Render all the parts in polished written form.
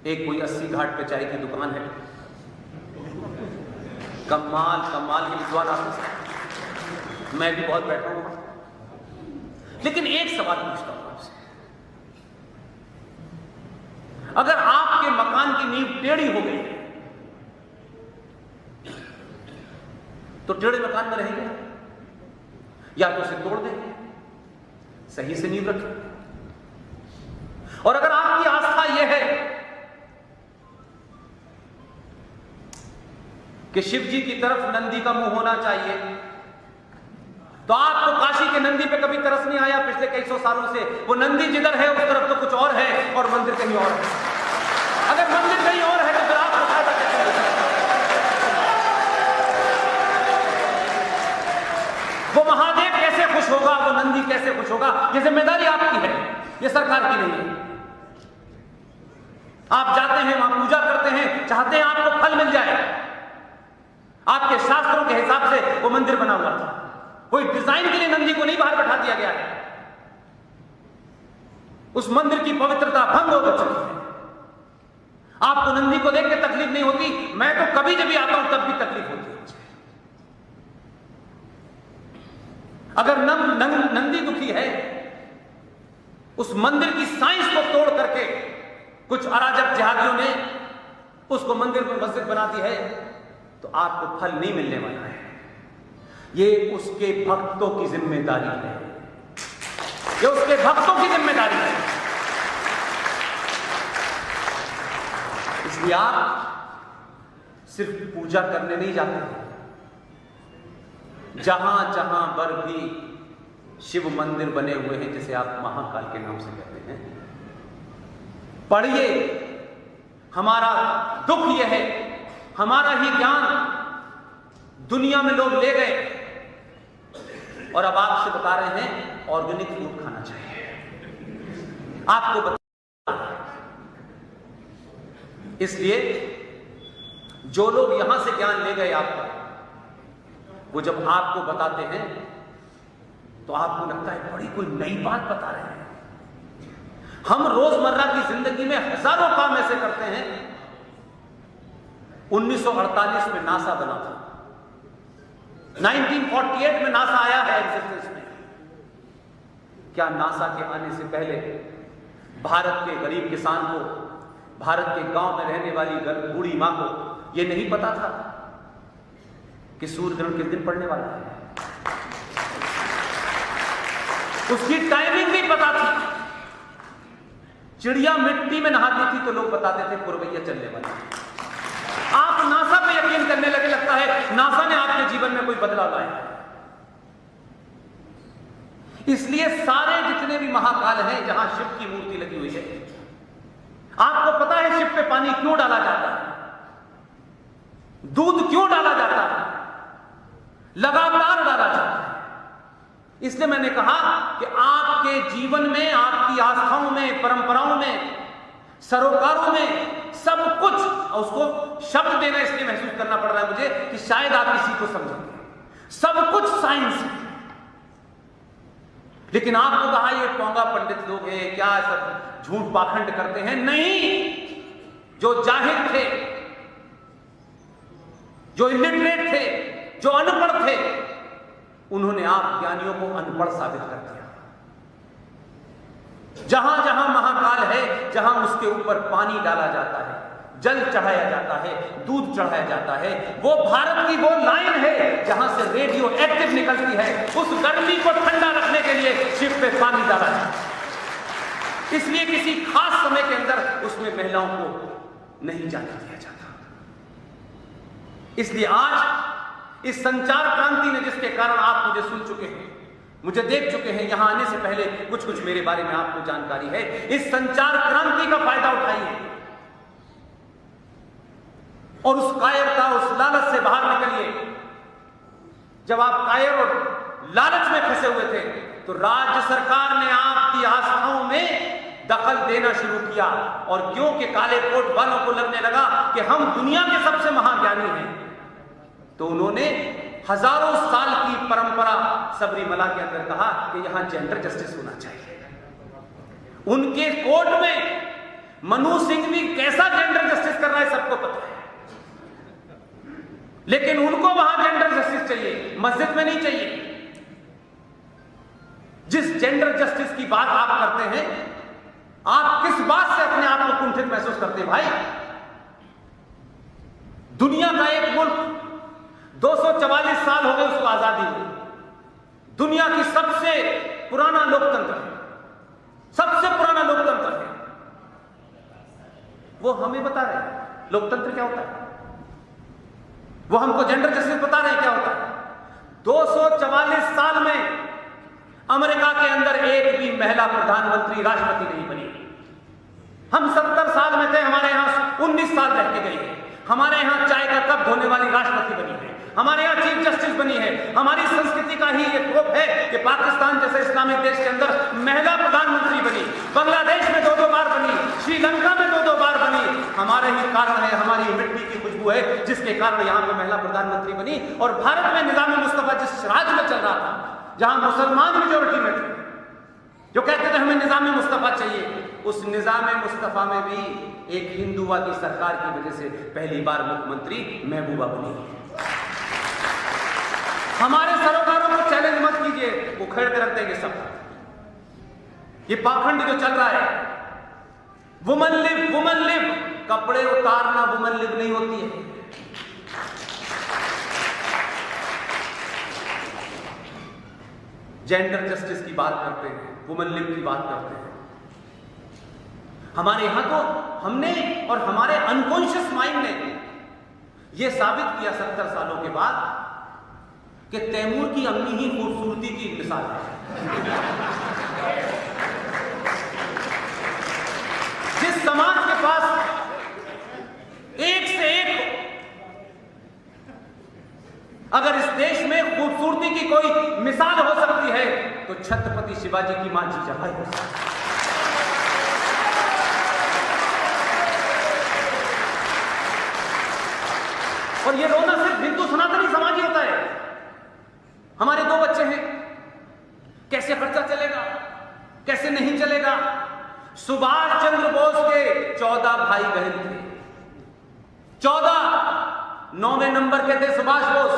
एक कोई 80 घाट पे चाय की दुकान है, कमाल के विद्वान आपसे, मैं भी बहुत बैठा हूं। लेकिन एक सवाल पूछता हूं आपसे, अगर आपके मकान की नींव टेढ़ी हो गई तो टेढ़े मकान में रहेंगे, या तो उसे तोड़ देंगे, सही से नींव रखें। और अगर आपकी आस्था यह है कि शिव जी की तरफ नंदी का मुंह होना चाहिए, तो आपको काशी के नंदी पे कभी तरस नहीं आया पिछले कई सौ सालों से? वो नंदी जिधर है उस तरफ तो कुछ और है और मंदिर कहीं और है। अगर मंदिर कहीं और है तो फिर आपको फायदा कैसे मिलता है? वो महादेव कैसे खुश होगा, वो नंदी कैसे खुश होगा? ये जिम्मेदारी आपकी है, ये सरकार की नहीं है। आप जाते हैं वहां पूजा करते हैं, चाहते हैं आपको फल मिल जाए। आपके शास्त्रों के हिसाब से वो मंदिर बना हुआ था, कोई डिजाइन के लिए नंदी को नहीं बाहर बैठा दिया गया है। उस मंदिर की पवित्रता भंग हो चुकी है। आपको नंदी को देख के तकलीफ नहीं होती, मैं तो कभी जब भी आता हूं तब भी तकलीफ होती है। अगर नंदी दुखी है, उस मंदिर की साइंस को तोड़ करके कुछ अराजक जिहादियों ने उसको मंदिर में मस्जिद बना दी है, तो आपको फल नहीं मिलने वाला है। ये उसके भक्तों की जिम्मेदारी है, ये उसके भक्तों की जिम्मेदारी है। इसलिए आप सिर्फ पूजा करने नहीं जाते, जहां जहां पर भी शिव मंदिर बने हुए हैं, जिसे आप महाकाल के नाम से कहते हैं, पढ़िए। हमारा दुख यह है, हमारा ही ज्ञान दुनिया में लोग ले गए और अब आपसे बता रहे हैं ऑर्गेनिक फूड खाना चाहिए। आपको बता, इसलिए जो लोग यहां से ज्ञान ले गए आपका, वो जब आपको बताते हैं तो आपको लगता है बड़ी कोई नई बात बता रहे हैं। हम रोजमर्रा की जिंदगी में हजारों काम ऐसे करते हैं। 1948 में नासा बना था, 1948 में नासा आया है एग्जिस्टेंस में। क्या नासा के आने से पहले भारत के गरीब किसान को, भारत के गांव में रहने वाली बूढ़ी मां को यह नहीं पता था कि सूर्य ग्रहण किस दिन पड़ने वाला है? उसकी टाइमिंग भी पता थी। चिड़िया मिट्टी में नहाती थी तो लोग बताते थे पुरवैया चलने वाला। आप नासा पे यकीन करने लगे, लगता है नासा ने आपके जीवन में कोई बदलाव लाया। इसलिए सारे जितने भी महाकाल हैं जहां शिव की मूर्ति लगी हुई है, आपको पता है शिव पे पानी क्यों डाला जाता है, दूध क्यों डाला जाता है, लगातार डाला जाता है। इसलिए मैंने कहा कि आपके जीवन में, आपकी आस्थाओं में, परंपराओं में, सरोकारों में सब कुछ, उसको शब्द देना इसलिए महसूस करना पड़ रहा है मुझे कि शायद आप इसी को समझेंगे, सब कुछ साइंस है। लेकिन आपको कहा ये पोंगा पंडित लोग हैं, क्या सब झूठ पाखंड करते हैं? नहीं, जो जाहिल थे, जो इलिटरेट थे, जो अनपढ़ थे, उन्होंने आप ज्ञानियों को अनपढ़ साबित कर दिया। जहां जहां महाकाल है, जहां उसके ऊपर पानी डाला जाता है, जल चढ़ाया जाता है, दूध चढ़ाया जाता है, वो भारत की वो लाइन है जहां से रेडियो एक्टिव निकलती है। उस गर्मी को ठंडा रखने के लिए शिव पे पानी डाला जाता है। इसलिए किसी खास समय के अंदर उसमें महिलाओं को नहीं जाने दिया जाता। इसलिए आज इस संचार क्रांति ने, जिसके कारण आप मुझे सुन चुके हैं, मुझे देख चुके हैं, यहां आने से पहले कुछ कुछ मेरे बारे में आपको जानकारी है, इस संचार क्रांति का फायदा उठाइए और उस कायरता, उस लालच से बाहर निकलिए। जब आप कायर और लालच में फंसे हुए थे तो राज्य सरकार ने आपकी आस्थाओं में दखल देना शुरू किया, और क्योंकि काले कोट वालों को लगने लगा कि हम दुनिया के सबसे महाज्ञानी हैं, तो उन्होंने हजारों साल की परंपरा सबरीमला के अंदर कहा कि यहां जेंडर जस्टिस होना चाहिए। उनके कोर्ट में मनु सिंह भी कैसा जेंडर जस्टिस कर रहा है सबको पता है, लेकिन उनको वहां जेंडर जस्टिस चाहिए, मस्जिद में नहीं चाहिए। जिस जेंडर जस्टिस की बात आप करते हैं, आप किस बात से अपने आप को कुंठित महसूस करते हैं भाई? दुनिया का एक मुल्क 244 साल हो गए उसको आजादी हुई, दुनिया की सबसे पुराना लोकतंत्र है, सबसे पुराना लोकतंत्र है, वो हमें बता रहे हैं लोकतंत्र क्या होता है, वो हमको जेंडर जस्टिस बता रहे हैं क्या होता है। 244 साल में अमेरिका के अंदर एक भी महिला प्रधानमंत्री राष्ट्रपति नहीं बनी। हम 70 साल में थे, हमारे यहां 19 साल रह के गई है। हमारे यहां चाय का कप धोने वाली राष्ट्रपति बनी है, हमारे यहां चीफ जस्टिस बनी है। हमारी संस्कृति का ही एक रूप है कि पाकिस्तान जैसे इस्लामिक देश के अंदर महिला प्रधानमंत्री बनी, बांग्लादेश में 2-2 बार बनी, श्रीलंका में 2-2 बार बनी। हमारे ही कारण है, हमारी मिट्टी की खुशबू है जिसके कारण यहां पे महिला प्रधानमंत्री बनी। और भारत में निजाम मुस्तफा जिस राज्य में चल रहा था, जहां मुसलमान मेजोरिटी में थे, जो कहते थे हमें निजाम मुस्तफा चाहिए, उस निजाम मुस्तफा में भी एक हिंदूवादी सरकार की वजह से पहली बार मुख्यमंत्री महबूबा बनी। हमारे सरोकारों को चैलेंज मत कीजिए, उखेड़ के रख देंगे सब। ये पाखंड जो चल रहा है, वुमन लिव, कपड़े उतारना वुमन लिव नहीं होती है। जेंडर जस्टिस की बात करते हैं, वुमन लिव की बात करते हैं। हमारे यहां तो हमने और हमारे अनकॉन्शियस माइंड ने यह साबित किया 70 सालों के बाद कि तैमूर की अम्मी ही खूबसूरती की मिसाल है। जिस समाज के पास एक से एक, अगर इस देश में खूबसूरती की कोई मिसाल हो सकती है तो छत्रपति शिवाजी की मां जीजाबाई हो सकती है। और ये रोना सिर्फ हिंदू सनातनी समाज ही होता है। हमारे 2 बच्चे हैं, कैसे खर्चा चलेगा, कैसे नहीं चलेगा। सुभाष चंद्र बोस के 14 भाई बहन थे, 14 9वें नंबर के थे सुभाष बोस।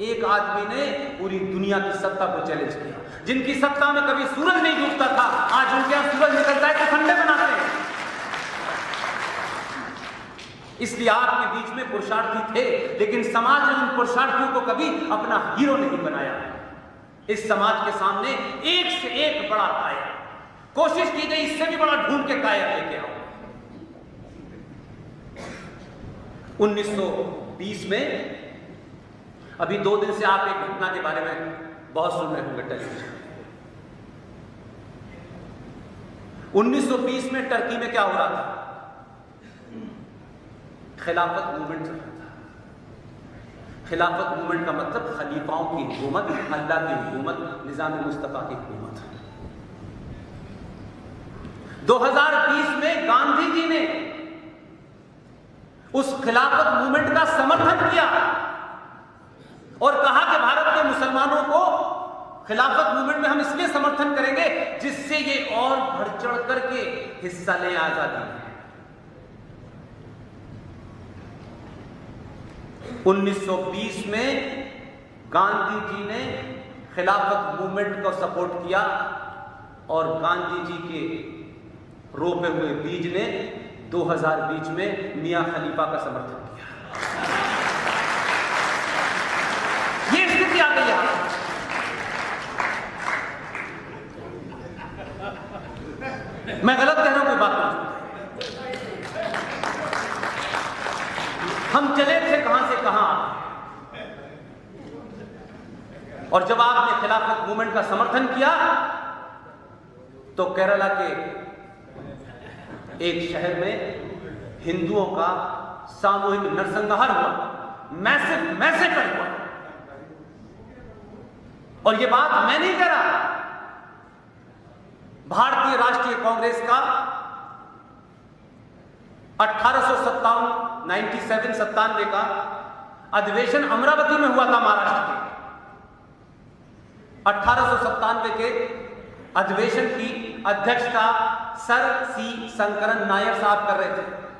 एक आदमी ने पूरी दुनिया की सत्ता को चैलेंज किया, जिनकी सत्ता में कभी सूरज नहीं डूबता था, आज उनके यहां सूरज निकलता है तो ठंडे बनाते हैं। इसलिए आपके बीच में पुरुषार्थी थे, लेकिन समाज ने उन पुरुषार्थियों को कभी अपना हीरो नहीं बनाया। इस समाज के सामने एक से एक बड़ा कायर, कोशिश की गई इससे भी बड़ा ढूंढ के कायर लेके आओ। 1920 में, अभी 2 दिन से आप एक घटना के बारे में बहुत सुन रहे होंगे टेलीविजन। 1920 में टर्की में क्या हो रहा था? खिलाफत मूवमेंट चल रहा था। खिलाफत मूवमेंट का मतलब खलीफाओं की हुकूमत, अल्लाह की हुकूमत, निजाम मुस्तफा की हुकूमत। 2020 में गांधी जी ने उस खिलाफत मूवमेंट का समर्थन किया और कहा कि भारत के मुसलमानों को खिलाफत मूवमेंट में हम इसलिए समर्थन करेंगे जिससे ये और बढ़ चढ़ करके हिस्सा लें आजादी में। 1920 में गांधी जी ने खिलाफत मूवमेंट को सपोर्ट किया और गांधी जी के रोपे हुए बीज ने 2020 में मियां खलीफा का समर्थन किया। ये स्थिति आ गई है। मैं गलत कह रहा हूं, कोई बात नहीं। हम चले थे कहां से कहां, और जब आपने खिलाफत मूवमेंट का समर्थन किया तो केरला के एक शहर में हिंदुओं का सामूहिक नरसंहार हुआ, मैसिव मैसेकर हुआ। और यह बात मैं नहीं कह रहा, भारतीय राष्ट्रीय कांग्रेस का 1897 का अधिवेशन अमरावती में हुआ था महाराष्ट्र के। 1897 के अधिवेशन की अध्यक्षता सर सी शंकरन नायर साहब कर रहे थे।